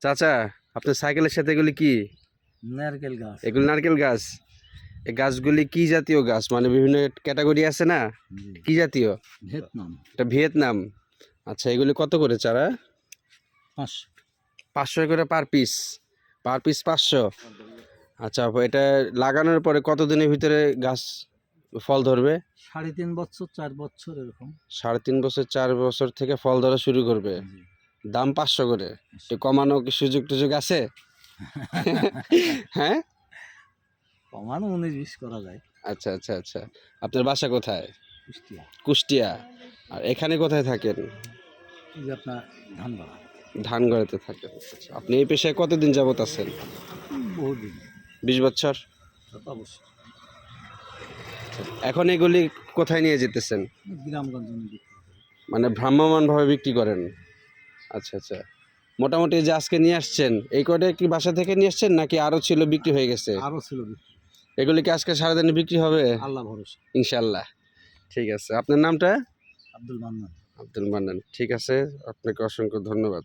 চাচা, আপনার সাইকেলের সাথে এগুলি কি? নারকেল গাছ। এগুলি নারকেল গাছ। এই গাছগুলি কি জাতীয় গাছ, মানে বিভিন্ন ক্যাটাগরি আছে না, কি জাতীয়? ভিয়েতনাম। এটা ভিয়েতনাম। আচ্ছা, এগুলি কত করে চারা? 500। 500 করে পার পিস? Per piece 500? আচ্ছা, এটা লাগানোর পরে কতদিনের ভিতরে গাছ ফল ধরবে? 3.5 বছর 4 বছর এরকম। 3.5 বছর 4 বছর থেকে ফল ধরা শুরু করবে। দাম 500 করে। একটু কমানো কি সুযোগ টুযোগ আছে? হ্যাঁ, কমানো 19-20 করা যায়। আচ্ছা আচ্ছা আচ্ছা। আপনার বাসা কোথায়? কুষ্টিয়া। কুষ্টিয়া। আর এখানে কোথায় থাকেন? এই যে আপনার ধানবাড়া। ধানগড়াতে থাকেন। আচ্ছা, আপনি এই পেশায় কতদিন যাবত আছেন? বহুদিন। 20 বছর? তা তো অবশ্যই। এখন এগুলি কোথায় নিয়ে যেতেছেন? গ্রামগঞ্জে বিক্রি করি। মানে ভ্রাম্যমাণভাবে বিক্রি করেন? আচ্ছা আচ্ছা। মোটামুটি যে আজকে নিয়ে আসছেন, এই কয়টা কি বাসা থেকে নিয়ে আসছেন নাকি আরও ছিল বিক্রি হয়ে গেছে? আরও ছিল বিক্রি। এগুলি কি আজকে সারাদিনে বিক্রি হবে? আল্লাহ ভরসা। ইনশাল্লাহ। ঠিক আছে, আপনার নামটা? আব্দুল মান্নান। আব্দুল মান্নান। ঠিক আছে, আপনাকে অসংখ্য ধন্যবাদ।